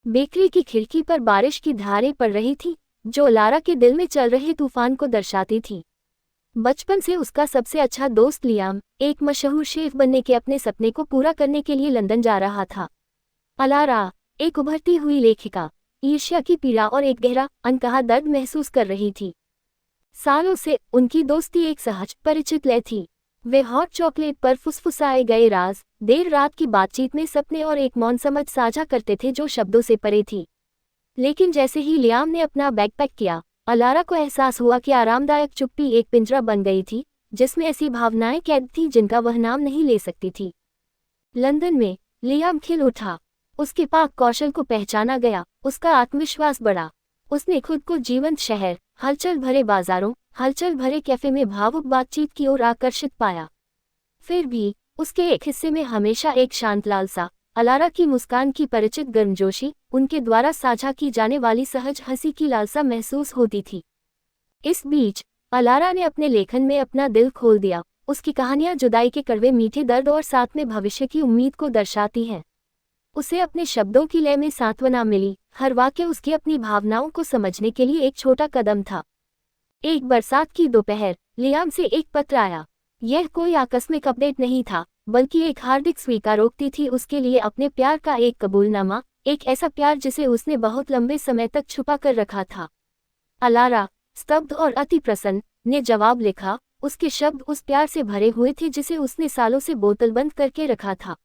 Bakery की खिड़की पर बारिश की धारें पड़ रही थी, जो अलारा के दिल में चल रहे तूफान को दर्शाती थी। बचपन से उसका सबसे अच्छा दोस्त लियाम एक मशहूर शेफ बनने के अपने सपने को पूरा करने के लिए लंदन जा रहा था। अलारा, एक उभरती हुई लेखिका, ईर्ष्या की पीड़ा और एक गहरा अनकहा दर्द महसूस कर रही थी। सालों से उनकी दोस्ती एक सहज परिचित लय थी। वे हॉट चॉकलेट पर फुसफुसाए गए राज, देर रात की बातचीत में सपने और एक मौन समझ साझा करते थे जो शब्दों से परे थी। लेकिन जैसे ही लियाम ने अपना बैकपैक किया, अलारा को एहसास हुआ कि आरामदायक चुप्पी एक पिंजरा बन गई थी, जिसमें ऐसी भावनाएं कैद थीं जिनका वह नाम नहीं ले सकती थी। लंदन में लियाम खिल उठा। उसके पाक कौशल को पहचाना गया, उसका आत्मविश्वास बढ़ा। उसने खुद को जीवंत शहर, हलचल भरे बाजारों, हलचल भरे कैफे में भावुक बातचीत की ओर आकर्षित पाया। फिर भी उसके एक हिस्से में हमेशा एक शांत लालसा, अलारा की मुस्कान की परिचित गर्मजोशी, उनके द्वारा साझा की जाने वाली सहज हंसी की लालसा महसूस होती थी। इस बीच अलारा ने अपने लेखन में अपना दिल खोल दिया। उसकी कहानियां जुदाई के कड़वे मीठे दर्द और साथ में भविष्य की उम्मीद को दर्शाती हैं। उसे अपने शब्दों की लय में सांत्वना मिली। हर वाक्य उसकी अपनी भावनाओं को समझने के लिए एक छोटा कदम था। एक बरसात की दोपहर, लियाम से एक पत्र आया। यह कोई आकस्मिक अपडेट नहीं था, बल्कि एक हार्दिक स्वीकारोक्ति थी उसके लिए अपने प्यार का एक कबूलनामा, एक ऐसा प्यार जिसे उसने बहुत लंबे समय तक छुपा कर रखा था। अलारा, स्तब्ध और अति प्रसन्न, ने जवाब लिखा। उसके शब्द उस प्यार से भरे हुए थे जिसे उसने सालों से बोतलबंद करके रखा था।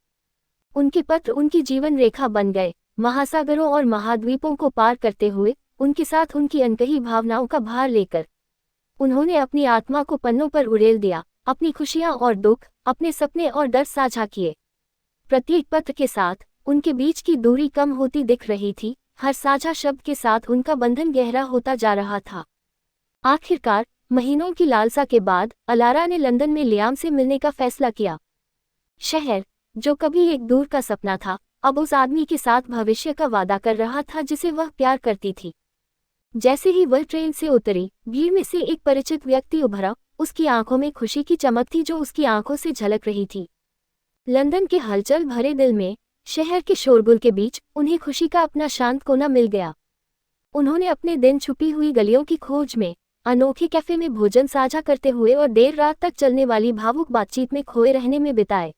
उनके पत्र उनकी जीवन रेखा बन गए, महासागरों और महाद्वीपों को पार करते हुए, उनके साथ उनकी अनकही भावनाओं का भार लेकर। उन्होंने अपनी आत्मा को पन्नों पर उड़ेल दिया, अपनी खुशियां और दुख, अपने सपने और डर साझा किए। प्रत्येक पत्र के साथ उनके बीच की दूरी कम होती दिख रही थी, हर साझा शब्द के साथ उनका बंधन गहरा होता जा रहा था। आखिरकार, महीनों की लालसा के बाद, अलारा ने लंदन में लियाम से मिलने का फैसला किया। शहर, जो कभी एक दूर का सपना था, अब उस आदमी के साथ भविष्य का वादा कर रहा था जिसे वह प्यार करती थी। जैसे ही वह ट्रेन से उतरी, भीड़ में से एक परिचित व्यक्ति उभरा। उसकी आंखों में खुशी की चमक थी जो उसकी आंखों से झलक रही थी। लंदन के हलचल भरे दिल में, शहर के शोरगुल के बीच, उन्हें खुशी का अपना शांत कोना मिल गया। उन्होंने अपने दिन छुपी हुई गलियों की खोज में, अनोखे कैफे में भोजन साझा करते हुए और देर रात तक चलने वाली भावुक बातचीत में खोए रहने में बिताए।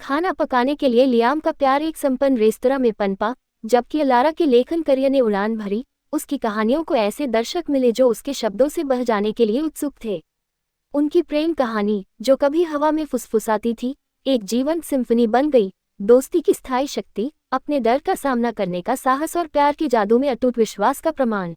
खाना पकाने के लिए लियाम का प्यार एक संपन्न रेस्तरां में पनपा, जबकि अलारा के लेखन करियर ने उड़ान भरी। उसकी कहानियों को ऐसे दर्शक मिले जो उसके शब्दों से बह जाने के लिए उत्सुक थे। उनकी प्रेम कहानी, जो कभी हवा में फुसफुसाती थी, एक जीवंत सिम्फनी बन गई। दोस्ती की स्थायी शक्ति, अपने डर का सामना करने का साहस और प्यार के जादू में अटूट विश्वास का प्रमाण।